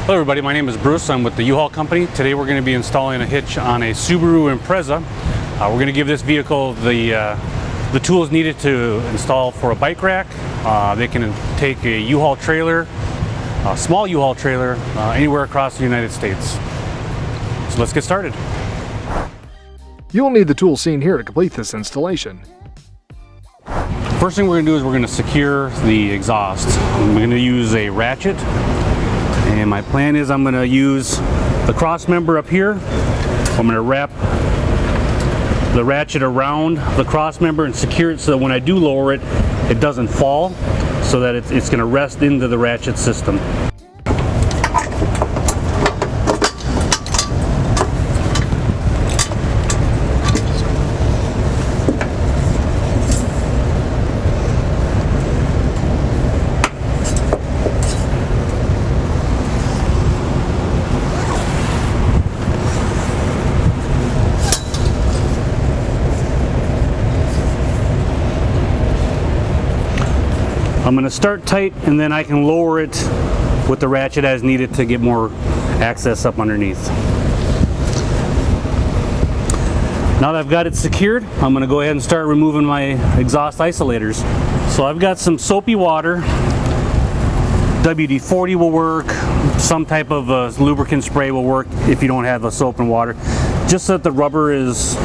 Hello everybody, my name is Bruce. I'm with the U-Haul company. Today we're going to be installing a hitch on a Subaru Impreza. We're going to give this vehicle the tools needed to install for a bike rack. They can take a U-Haul trailer, a small U-Haul trailer, anywhere across the United States. So let's get started. You'll need the tools seen here to complete this installation. First thing we're going to do is we're going to secure the exhaust. I'm going to use a ratchet. And my plan is I'm going to use the cross member up here. I'm going to wrap the ratchet around the cross member and secure it so that when I do lower it, it doesn't fall, so that it's going to rest into the ratchet system. I'm going to start tight and then I can lower it with the ratchet as needed to get more access up underneath. Now that I've got it secured, I'm going to go ahead and start removing my exhaust isolators. So I've got some soapy water. WD-40 will work. Some type of lubricant spray will work if you don't have a soap and water. Just so that the rubber is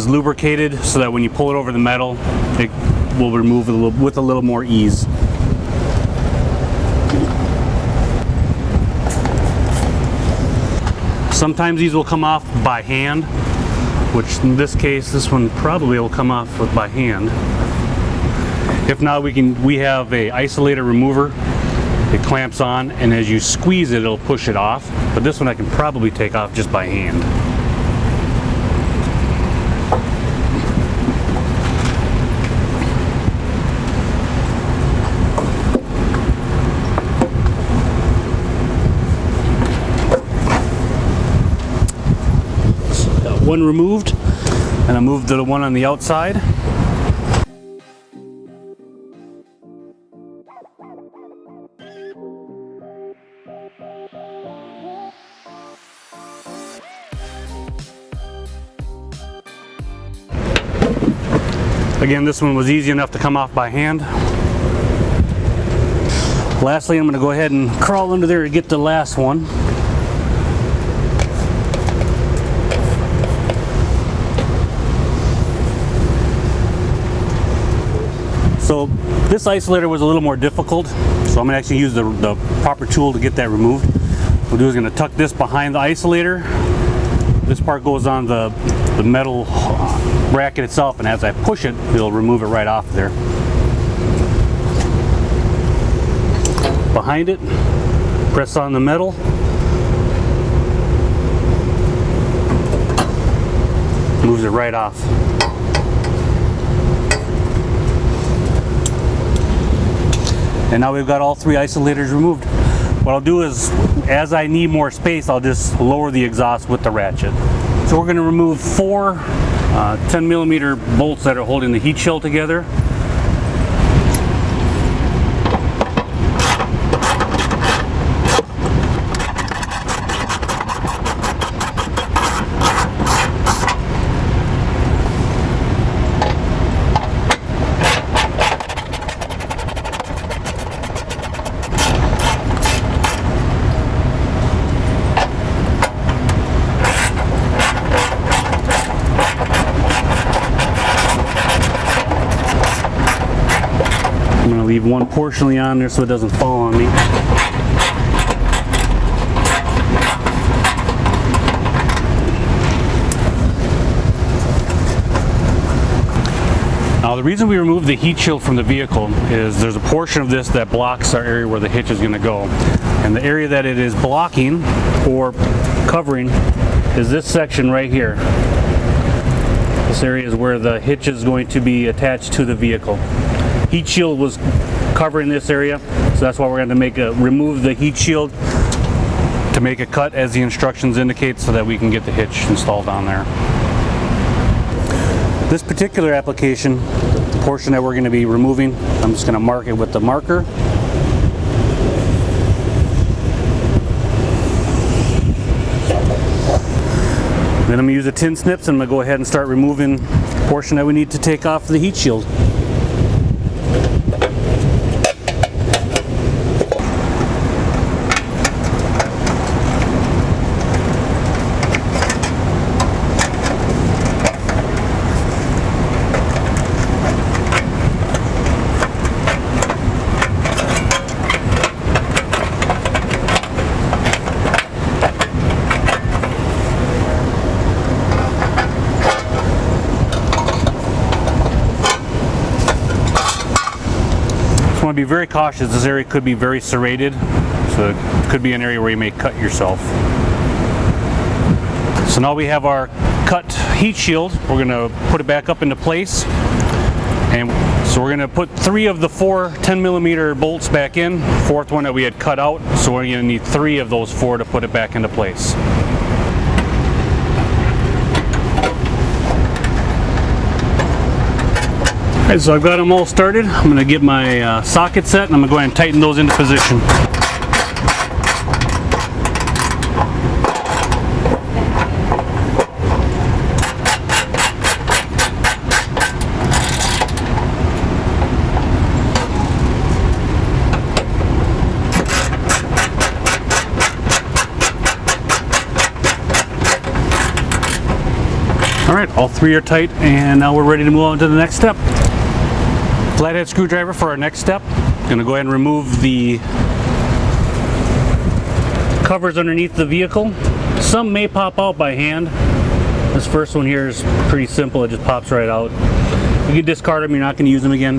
lubricated so that when you pull it over the metal, it will remove with a little more ease. Sometimes these will come off by hand, which in this case, this one probably will come off by hand. If not, we have a isolator remover. It clamps on, and as you squeeze it, it'll push it off. But this one I can probably take off just by hand. One removed, and I moved the one on the outside. Again, this one was easy enough to come off by hand. Lastly, I'm going to go ahead and crawl under there to get the last one. So this isolator was a little more difficult, so I'm going to actually use the proper tool to get that removed. What we'll do is going to tuck this behind the isolator. This part goes on the metal bracket itself, and as I push it, it'll remove it right off there. Behind it, press on the metal. Moves it right off. And now we've got all three isolators removed. What I'll do is, as I need more space, I'll just lower the exhaust with the ratchet. So we're going to remove four 10mm bolts that are holding the heat shield together. I'm going to leave one portionally on there so it doesn't fall on me. Now the reason we removed the heat shield from the vehicle is there's a portion of this that blocks our area where the hitch is going to go. And the area that it is blocking or covering is this section right here. This area is where the hitch is going to be attached to the vehicle. Heat shield was covering this area, so that's why we're going to remove the heat shield to make a cut as the instructions indicate, so that we can get the hitch installed on there. This particular application, the portion that we're going to be removing, I'm just going to mark it with the marker. Then I'm going to use the tin snips and I'm going to go ahead and start removing the portion that we need to take off the heat shield. Want to be very cautious. This area could be very serrated, so it could be an area where you may cut yourself. So now we have our cut heat shield. We're going to put it back up into place, and so we're going to put 3 of the 4 10mm bolts back in, 4th one that we had cut out, so we're going to need 3 of those 4 to put it back into place. Alright, so I've got them all started. I'm going to get my socket set and I'm going to go ahead and tighten those into position. Alright, all 3 are tight, and now we're ready to move on to the next step. Flathead screwdriver for our next step. Going to go ahead and remove the covers underneath the vehicle. Some may pop out by hand. This first one here is pretty simple, it just pops right out. You can discard them, you're not going to use them again.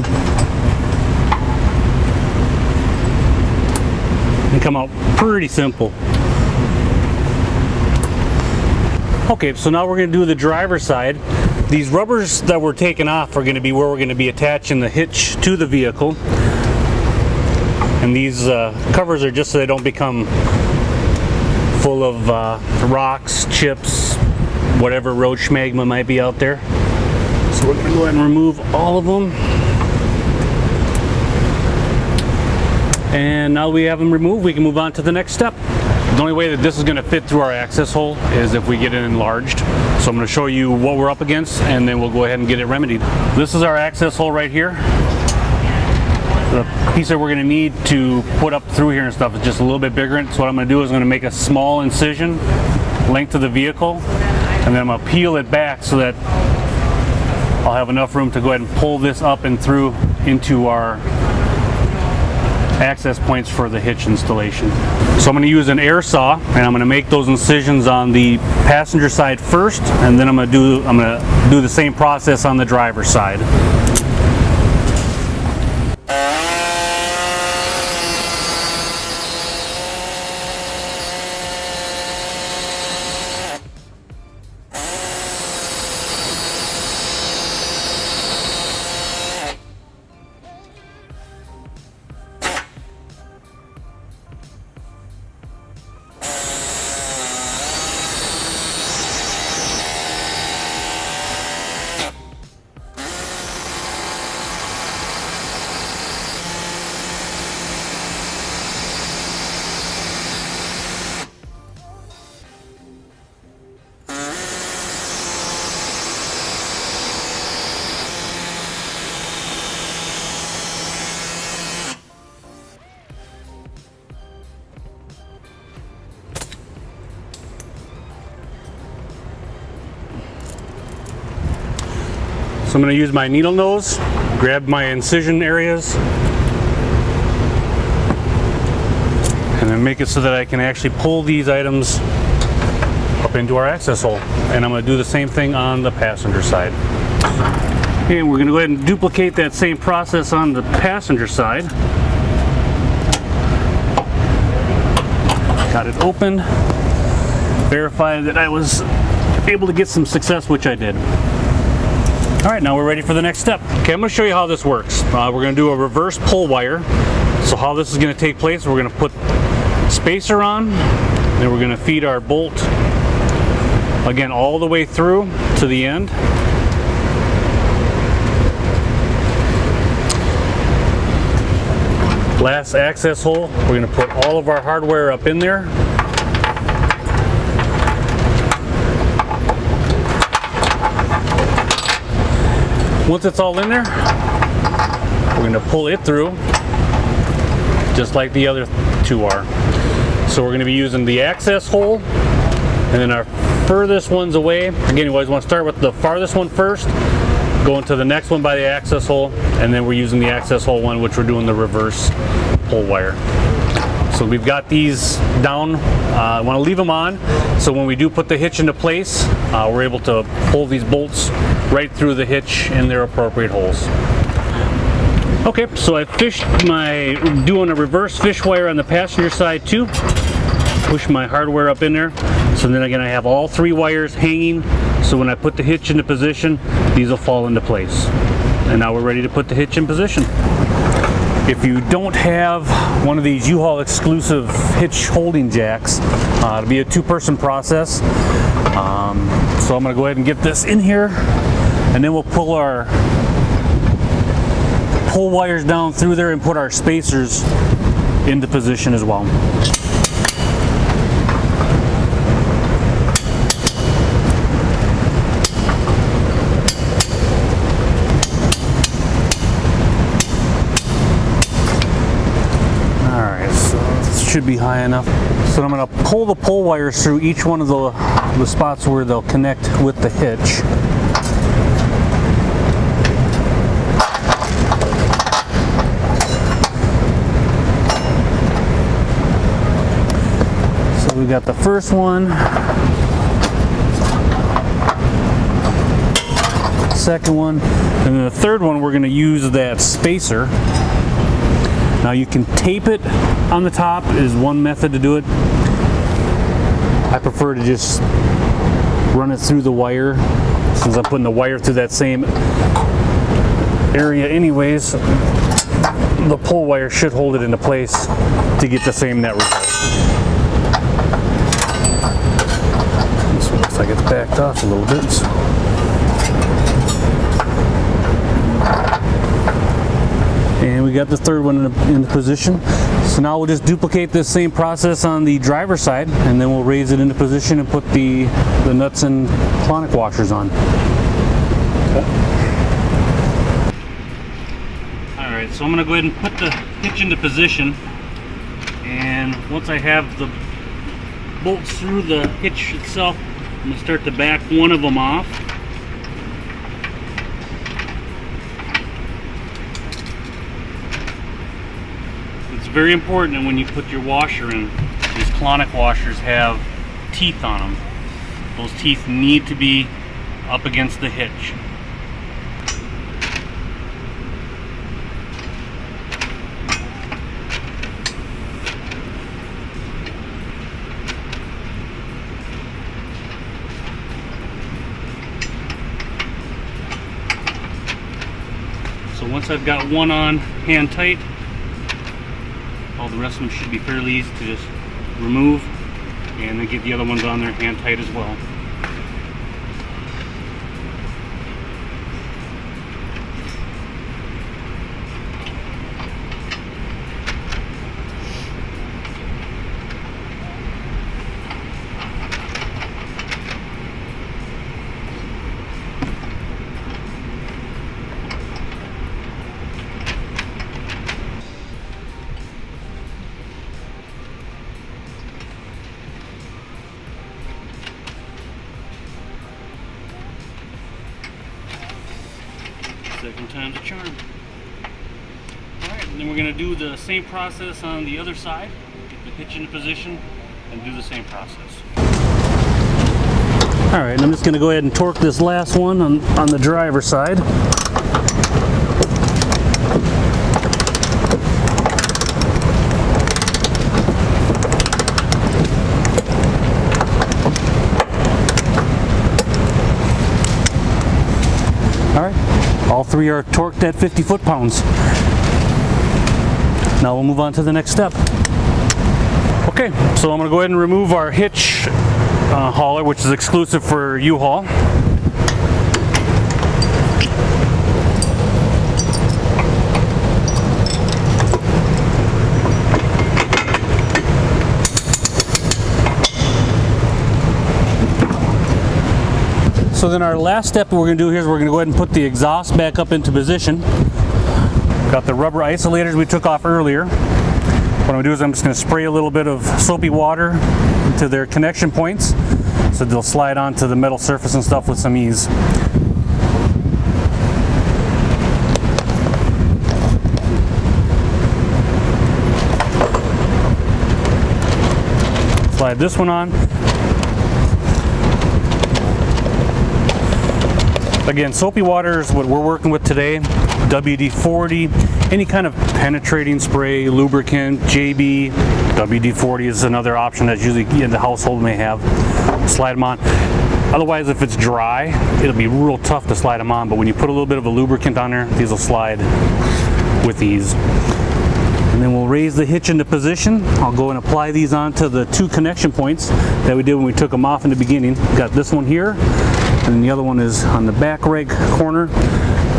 They come out pretty simple. Okay, so now we're going to do the driver's side. These rubbers that we're taking off are going to be where we're going to be attaching the hitch to the vehicle. And these covers are just so they don't become full of rocks, chips, whatever road schmagma might be out there. So we're going to go ahead and remove all of them. And now we have them removed, we can move on to the next step. The only way that this is going to fit through our access hole is if we get it enlarged. So I'm going to show you what we're up against and then we'll go ahead and get it remedied. This is our access hole right here. The piece that we're going to need to put up through here and stuff is just a little bit bigger. So what I'm going to do is I'm going to make a small incision length of the vehicle, and then I'm going to peel it back so that I'll have enough room to go ahead and pull this up and through into our access points for the hitch installation. So I'm going to use an air saw and I'm going to make those incisions on the passenger side first, and then I'm going to do the same process on the driver's side. So I'm going to use my needle nose, grab my incision areas, and then make it so that I can actually pull these items up into our access hole. And I'm going to do the same thing on the passenger side. And we're going to go ahead and duplicate that same process on the passenger side. Got it open. Verify that I was able to get some success, which I did. Alright, now we're ready for the next step. Okay, I'm going to show you how this works. We're going to do a reverse pull wire. So how this is going to take place, we're going to put spacer on, then we're going to feed our bolt again all the way through to the end. Last access hole, we're going to put all of our hardware up in there. Once it's all in there, we're going to pull it through just like the other two are. So we're going to be using the access hole, and then our furthest ones away. Again, you always want to start with the farthest one first, go into the next one by the access hole, and then we're using the access hole one, which we're doing the reverse pull wire. So we've got these down. I want to leave them on, so when we do put the hitch into place, we're able to pull these bolts right through the hitch in their appropriate holes. Okay, so I doing a reverse fish wire on the passenger side too. Push my hardware up in there. So then again, I have all three wires hanging. So when I put the hitch into position, these will fall into place. And now we're ready to put the hitch in position. If you don't have one of these U-Haul exclusive hitch holding jacks, it'll be a two-person process. So I'm going to go ahead and get this in here, and then we'll pull our pull wires down through there and put our spacers into position as well. Should be high enough. So I'm going to pull the pull wires through each one of the spots where they'll connect with the hitch. So we got the first one, second one, and then the third one we're going to use that spacer. Now you can tape it on the top is one method to do it. I prefer to just run it through the wire, since I'm putting the wire through that same area anyways. The pull wire should hold it into place to get the same net result. This one looks like it's backed off a little bit. So. And we got the third one in position. So now we'll just duplicate this same process on the driver's side, and then we'll raise it into position and put the nuts and clonic washers on. Okay. Alright, so I'm going to go ahead and put the hitch into position, and once I have the bolts through the hitch itself, I'm going to start to back one of them off. Very important that when you put your washer in, these clonic washers have teeth on them. Those teeth need to be up against the hitch. So once I've got one on hand tight, all the rest of them should be fairly easy to just remove, and then get the other ones on there hand tight as well. Second time's a charm. Alright, and then we're going to do the same process on the other side. Get the hitch into position and do the same process. Alright, and I'm just going to go ahead and torque this last one on the driver's side. Alright. All three are torqued at 50 foot-pounds. Now we'll move on to the next step. Okay, so I'm going to go ahead and remove our hitch hauler, which is exclusive for U-Haul. So then our last step we're going to do here is we're going to go ahead and put the exhaust back up into position. Got the rubber isolators we took off earlier. What I'm going to do is I'm just going to spray a little bit of soapy water into their connection points so they'll slide onto the metal surface and stuff with some ease. Slide this one on. Again, soapy water is what we're working with today. WD-40, any kind of penetrating spray, lubricant, JB. WD-40 is another option that usually in the household may have. Slide them on. Otherwise, if it's dry, it'll be real tough to slide them on, but when you put a little bit of a lubricant on there, these will slide with ease. And then we'll raise the hitch into position. I'll go and apply these onto the two connection points that we did when we took them off in the beginning. Got this one here, and the other one is on the back right corner.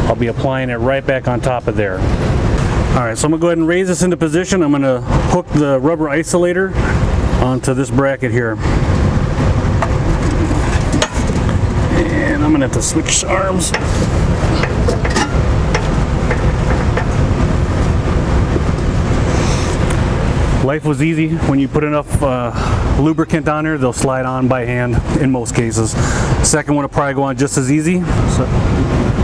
I'll be applying it right back on top of there. All right, so I'm gonna go ahead and raise this into position. I'm gonna hook the rubber isolator onto this bracket here. And I'm gonna have to switch arms. Life was easy. When you put enough lubricant on there, they'll slide on by hand in most cases. Second one will probably go on just as easy. So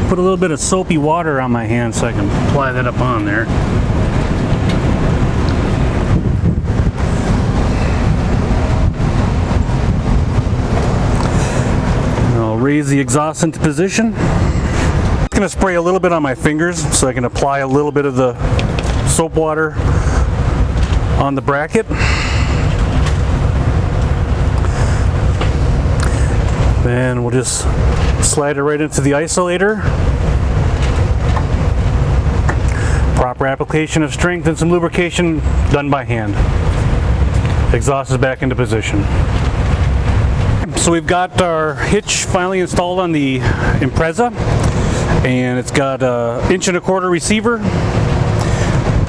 put a little bit of soapy water on my hand so I can apply that up on there. And I'll raise the exhaust into position. I'm going to spray a little bit on my fingers so I can apply a little bit of the soap water on the bracket. Then we'll just slide it right into the isolator. Proper application of strength and some lubrication done by hand. Exhaust is back into position. So we've got our hitch finally installed on the Impreza, and it's got an 1.25" receiver,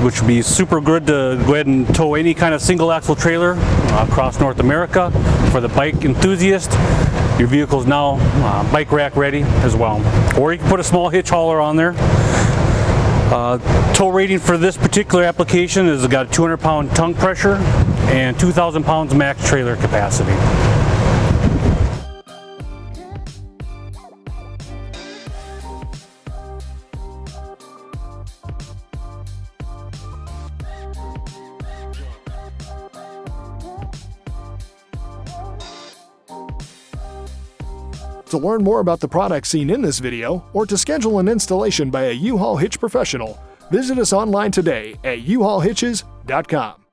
which would be super good to go ahead and tow any kind of single axle trailer across North America. For the bike enthusiast, your vehicle is now bike rack ready as well. Or you can put a small hitch hauler on there. Tow rating for this particular application is got a 200-pound tongue pressure and 2,000 pounds max trailer capacity. To learn more about the products seen in this video, or to schedule an installation by a U-Haul Hitch professional, visit us online today at uhaulhitches.com.